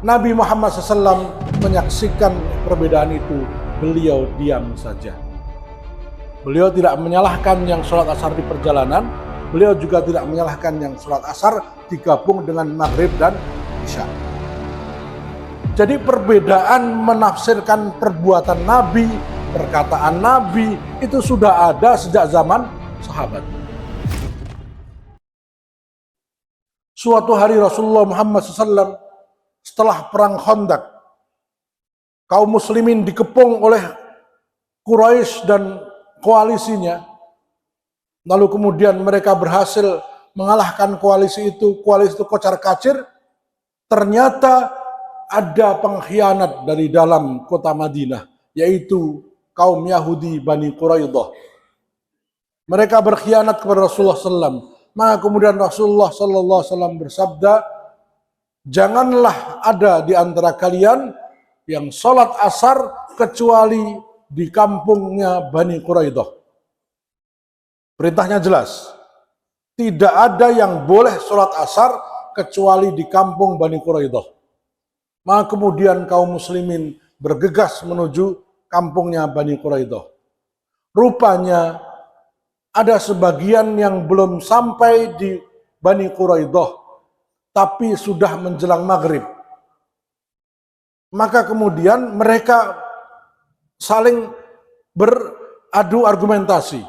Nabi Muhammad SAW menyaksikan perbedaan itu, beliau diam saja. Beliau tidak menyalahkan yang sholat asar di perjalanan, beliau juga tidak menyalahkan yang sholat asar digabung dengan maghrib dan isya. Jadi perbedaan menafsirkan perbuatan Nabi, perkataan Nabi, itu sudah ada sejak zaman sahabat. Suatu hari Rasulullah Muhammad SAW setelah perang Khandaq, kaum muslimin dikepung oleh Quraisy dan koalisinya. Lalu kemudian mereka berhasil mengalahkan koalisi itu kocar-kacir. Ternyata ada pengkhianat dari dalam kota Madinah, yaitu kaum Yahudi Bani Quraidah. Mereka berkhianat kepada Rasulullah SAW. Maka kemudian Rasulullah SAW bersabda, janganlah ada di antara kalian yang sholat asar kecuali di kampungnya Bani Quraidah. Perintahnya jelas. Tidak ada yang boleh sholat asar kecuali di kampung Bani Quraidah. Maka kemudian kaum muslimin bergegas menuju kampungnya Bani Quraidah. Rupanya ada sebagian yang belum sampai di Bani Quraidah, tapi sudah menjelang maghrib. Maka kemudian mereka saling beradu argumentasi.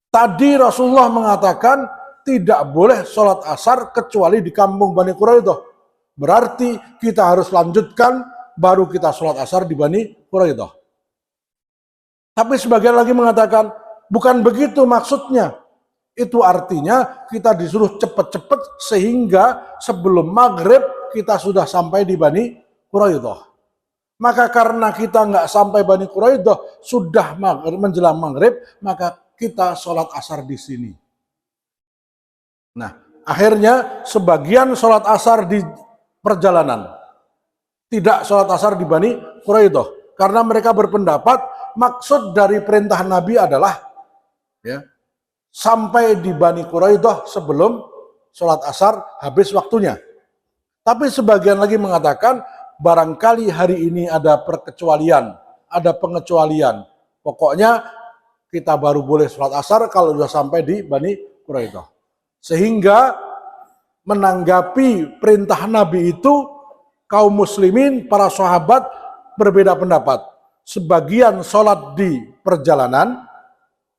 Tadi Rasulullah mengatakan tidak boleh sholat asar kecuali di kampung Bani Quraidah. Berarti kita harus lanjutkan baru kita sholat asar di Bani Quraidah. Tapi sebagian lagi mengatakan bukan begitu maksudnya. Itu artinya kita disuruh cepat-cepat sehingga sebelum maghrib kita sudah sampai di Bani Quraidah. Maka karena kita nggak sampai Bani Quraidah, sudah menjelang maghrib, maka kita sholat asar di sini. Nah, akhirnya sebagian sholat asar di perjalanan, tidak sholat asar di Bani Quraidah, karena mereka berpendapat maksud dari perintah Nabi adalah sampai di Bani Quraidah sebelum sholat asar habis waktunya. Tapi sebagian lagi mengatakan barangkali hari ini ada perkecualian, ada pengecualian. Pokoknya kita baru boleh sholat asar kalau sudah sampai di Bani Quraidah. Sehingga menanggapi perintah Nabi itu, kaum muslimin, para sahabat berbeda pendapat. Sebagian sholat di perjalanan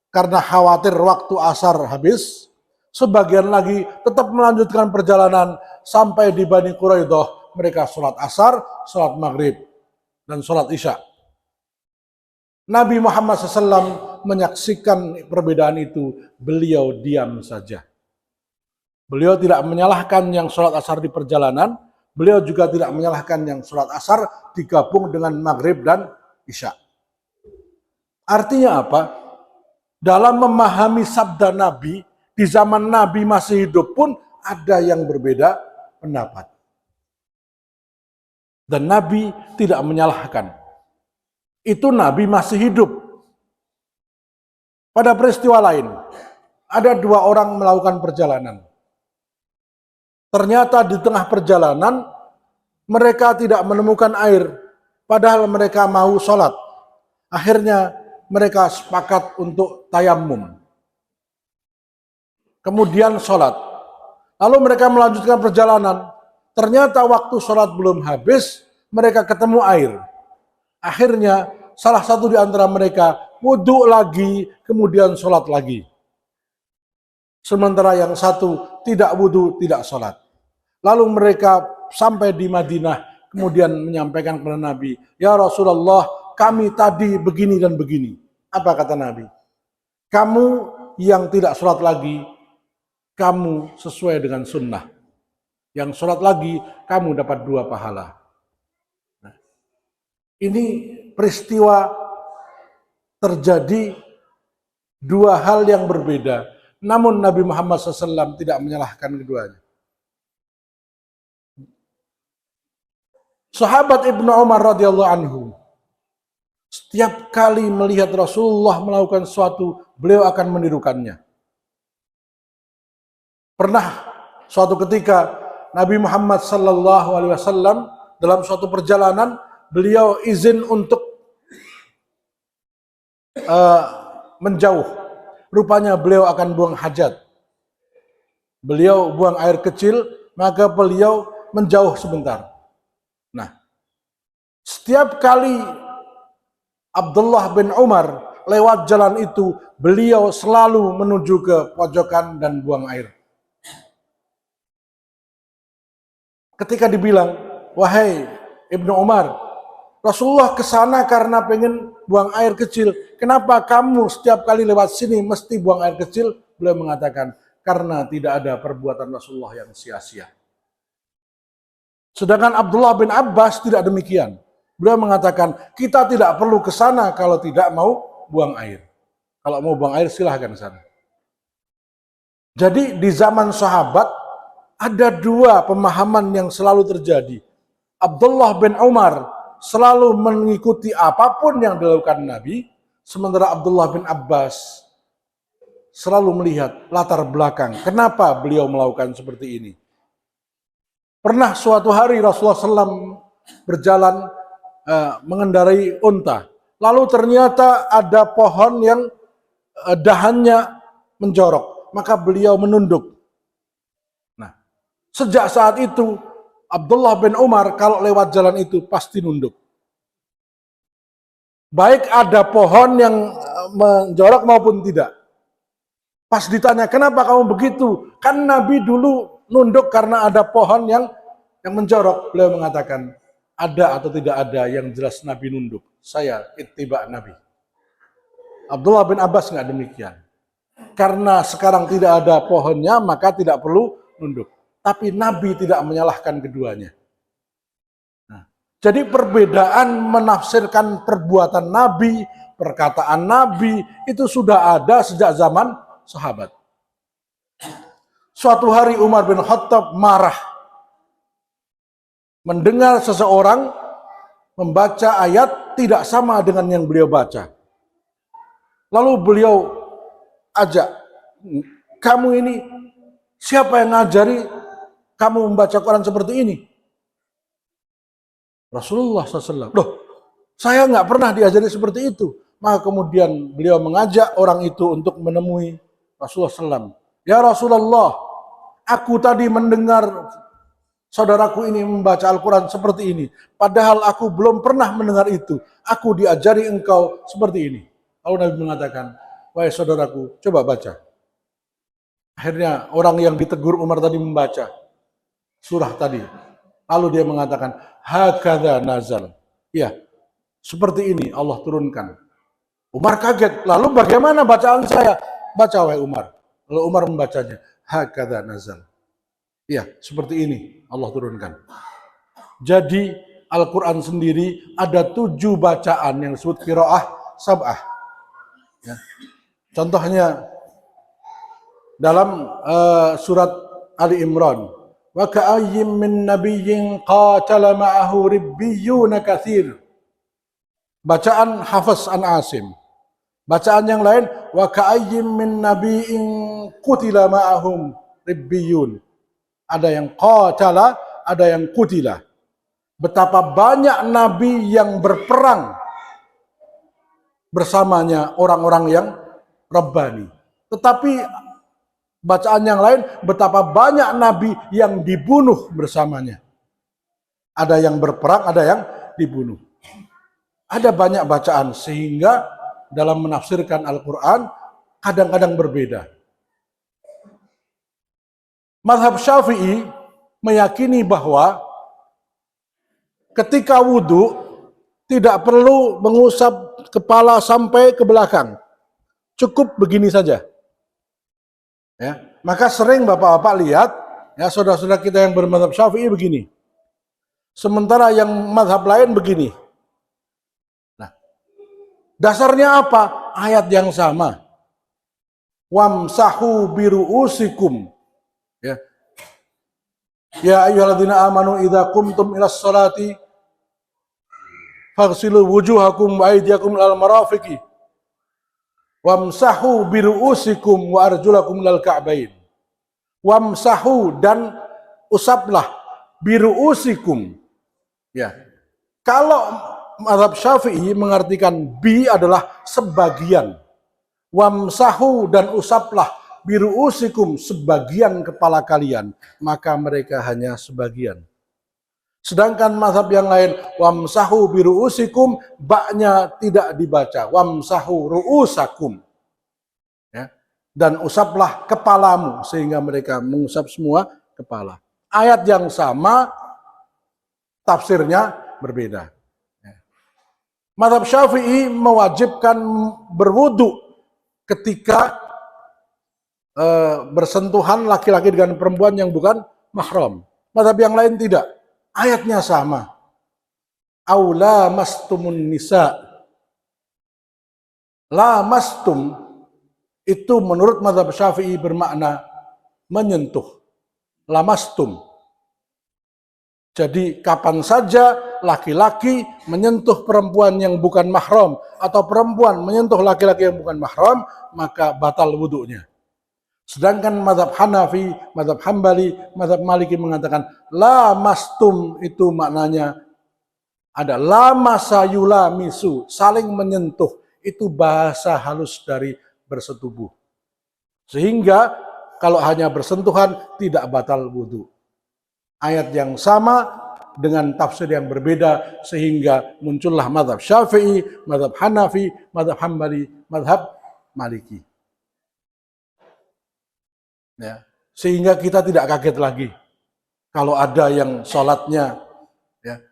karena khawatir waktu asar habis, sebagian lagi tetap melanjutkan perjalanan sampai di Bani Quraidah, mereka sholat asar, sholat maghrib, dan sholat isya. Nabi Muhammad SAW menyaksikan perbedaan itu, beliau diam saja. Beliau tidak menyalahkan yang sholat asar di perjalanan, beliau juga tidak menyalahkan yang sholat asar digabung dengan maghrib dan isya. Artinya apa? Dalam memahami sabda Nabi, di zaman Nabi masih hidup pun ada yang berbeda pendapat. Dan Nabi tidak menyalahkan. Itu Nabi masih hidup. Pada peristiwa lain, ada dua orang melakukan perjalanan. Ternyata di tengah perjalanan, mereka tidak menemukan air, padahal mereka mau sholat. Akhirnya mereka sepakat untuk tayamum. Kemudian sholat. Lalu mereka melanjutkan perjalanan. Ternyata waktu sholat belum habis, mereka ketemu air. Akhirnya salah satu di antara mereka wudhu lagi, kemudian sholat lagi. Sementara yang satu tidak wudhu, tidak sholat. Lalu mereka sampai di Madinah, kemudian menyampaikan kepada Nabi, ya Rasulullah, kami tadi begini dan begini. Apa kata Nabi? Kamu yang tidak sholat lagi, kamu sesuai dengan sunnah. Yang sholat lagi, kamu dapat 2 pahala. Nah, ini peristiwa terjadi 2 hal yang berbeda. Namun Nabi Muhammad SAW tidak menyalahkan keduanya. Sahabat Ibnu Umar radhiyallahu anhu, setiap kali melihat Rasulullah melakukan sesuatu, beliau akan menirukannya. Pernah suatu ketika Nabi Muhammad SAW dalam suatu perjalanan beliau izin untuk menjauh. Rupanya beliau akan buang hajat. Beliau buang air kecil, maka beliau menjauh sebentar. Nah, setiap kali Abdullah bin Umar lewat jalan itu, beliau selalu menuju ke pojokan dan buang air. Ketika dibilang, wahai Ibnu Umar, Rasulullah ke sana karena pengen buang air kecil. Kenapa kamu setiap kali lewat sini mesti buang air kecil? Beliau mengatakan, karena tidak ada perbuatan Rasulullah yang sia-sia. Sedangkan Abdullah bin Abbas tidak demikian. Beliau mengatakan, kita tidak perlu ke sana kalau tidak mau buang air. Kalau mau buang air silahkan ke sana. Jadi di zaman sahabat ada dua pemahaman yang selalu terjadi. Abdullah bin Umar selalu mengikuti apapun yang dilakukan Nabi, sementara Abdullah bin Abbas selalu melihat latar belakang. Kenapa beliau melakukan seperti ini? Pernah suatu hari Rasulullah SAW berjalan mengendarai unta. Lalu ternyata ada pohon yang dahannya menjorok. Maka beliau menunduk. Nah, sejak saat itu Abdullah bin Umar kalau lewat jalan itu pasti nunduk. Baik ada pohon yang menjorok maupun tidak. Pas ditanya, kenapa kamu begitu? Kan Nabi dulu nunduk karena ada pohon yang menjorok. Beliau mengatakan, ada atau tidak ada, yang jelas Nabi nunduk. Saya ittiba Nabi. Abdullah bin Abbas nggak demikian. Karena sekarang tidak ada pohonnya, maka tidak perlu nunduk. Tapi Nabi tidak menyalahkan keduanya. Nah, jadi perbedaan menafsirkan perbuatan Nabi, perkataan Nabi, itu sudah ada sejak zaman sahabat. Suatu hari Umar bin Khattab marah mendengar seseorang membaca ayat tidak sama dengan yang beliau baca. Lalu beliau ajak, kamu ini siapa yang ngajari kamu membaca Quran seperti ini? Rasulullah SAW. Loh, saya nggak pernah diajari seperti itu. Maka kemudian beliau mengajak orang itu untuk menemui Rasulullah SAW. Ya Rasulullah, aku tadi mendengar saudaraku ini membaca Al-Quran seperti ini. Padahal aku belum pernah mendengar itu. Aku diajari engkau seperti ini. Lalu Nabi mengatakan, wahai saudaraku, coba baca. Akhirnya orang yang ditegur Umar tadi membaca surah tadi. Lalu dia mengatakan, hakadha nazal. Ya, seperti ini Allah turunkan. Umar kaget. Lalu bagaimana bacaan saya? Baca wahai Umar. Lalu Umar membacanya, hakadha nazal. Ya, seperti ini Allah turunkan. Jadi Al-Quran sendiri ada 7 bacaan yang disebut qiraah sab'ah. Ya. Contohnya dalam surat Ali Imran, wa ka'ayyim min nabiyyin qatala ma'ahu ribbiyuna katsir. Bacaan Hafiz an Asim. Bacaan yang lain, wa ka'ayyim min nabiyyin qutila ma'ahum ribbiyun. Ada yang qatala, ada yang qutila. Betapa banyak nabi yang berperang bersamanya orang-orang yang Rabbani. Tetapi bacaan yang lain, betapa banyak nabi yang dibunuh bersamanya. Ada yang berperang, ada yang dibunuh. Ada banyak bacaan, sehingga dalam menafsirkan Al-Quran kadang-kadang berbeda. Mazhab Syafi'i meyakini bahwa ketika wudhu tidak perlu mengusap kepala sampai ke belakang. Cukup begini saja. Ya, maka sering bapak-bapak lihat, ya saudara-saudara kita yang bermadzhab Syafi'i begini. Sementara yang mazhab lain begini. Nah, dasarnya apa? Ayat yang sama. Wamsahu biru'usikum. Ya. Ya ayyuhalladzina amanu idza qumtum ilas salati faghsilu wujuhakum wa aydiyakum ilal marafiqi wamsahu biru'usikum wa arjulakum ilal ka'bain. Wamsahu, dan usaplah, biru'usikum, Ya. Kalau mazhab Syafi'i mengartikan bi adalah sebagian. Wamsahu dan usaplah biruusikum sebagian kepala kalian, maka mereka hanya sebagian. Sedangkan mazhab yang lain wamsahu biruusikum baknya tidak dibaca, wamsahu ruusakum. Ya. Dan usaplah kepalamu sehingga mereka mengusap semua kepala. Ayat yang sama tafsirnya berbeda. Mazhab Syafi'i mewajibkan berwudu ketika bersentuhan laki-laki dengan perempuan yang bukan mahram. Mazhab yang lain tidak. Ayatnya sama. Aula mastumun nisa. La mastum itu menurut mazhab Syafi'i bermakna menyentuh. La mastum. Jadi kapan saja laki-laki menyentuh perempuan yang bukan mahram atau perempuan menyentuh laki-laki yang bukan mahram, maka batal wudunya. Sedangkan mazhab Hanafi, mazhab Hambali, mazhab Maliki mengatakan la mastum itu maknanya ada la masayula misu, saling menyentuh, itu bahasa halus dari bersetubuh. Sehingga kalau hanya bersentuhan tidak batal wudu. Ayat yang sama dengan tafsir yang berbeda sehingga muncullah mazhab Syafi'i, mazhab Hanafi, mazhab Hambali, mazhab Maliki. Ya, sehingga kita tidak kaget lagi kalau ada yang sholatnya ya,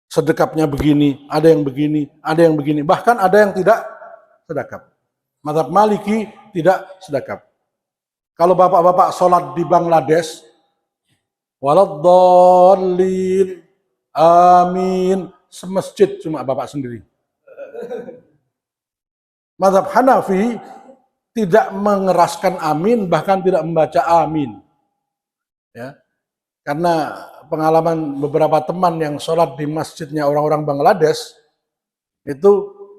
sedekapnya begini, ada yang begini, ada yang begini, bahkan ada yang tidak sedekap. Mazhab Maliki tidak sedekap. Kalau bapak-bapak sholat di Bangladesh, waladdallin, amin, semasjid cuma bapak sendiri. Mazhab Hanafi tidak mengeraskan amin, bahkan tidak membaca amin. Ya, karena pengalaman beberapa teman yang sholat di masjidnya orang-orang Bangladesh, itu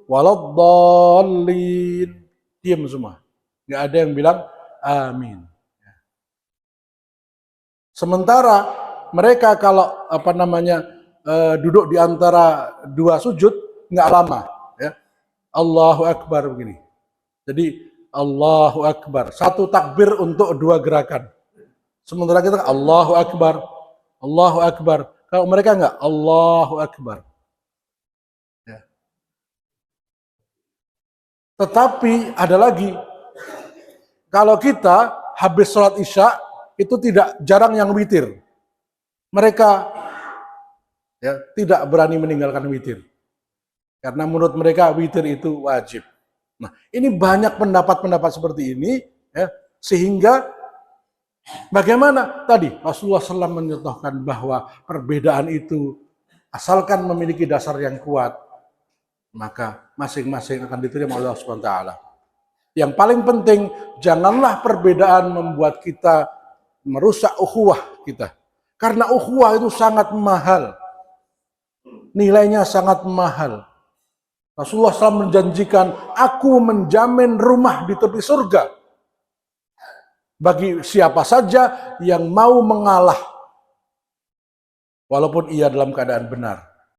waladdallin, diam semua. Nggak ada yang bilang amin. Sementara mereka kalau duduk di antara dua sujud nggak lama, ya. Allahu Akbar begini. Jadi Allahu Akbar, satu takbir untuk dua gerakan. Sementara kita Allahu Akbar, Allahu Akbar. Kalau mereka nggak Allahu Akbar. Ya. Tetapi ada lagi, kalau kita habis sholat Isya itu jarang yang witir. Mereka ya tidak berani meninggalkan witir. Karena menurut mereka witir itu wajib. Nah, ini banyak pendapat-pendapat seperti ini, ya, sehingga bagaimana tadi Rasulullah SAW menyatakan bahwa perbedaan itu asalkan memiliki dasar yang kuat, maka masing-masing akan diterima oleh Allah Subhanahu wa taala. Yang paling penting, janganlah perbedaan membuat kita merusak ukhuwah kita. Karena ukhuwah itu sangat mahal. Nilainya sangat mahal. Rasulullah SAW menjanjikan, aku menjamin rumah di tepi surga bagi siapa saja yang mau mengalah walaupun ia dalam keadaan benar.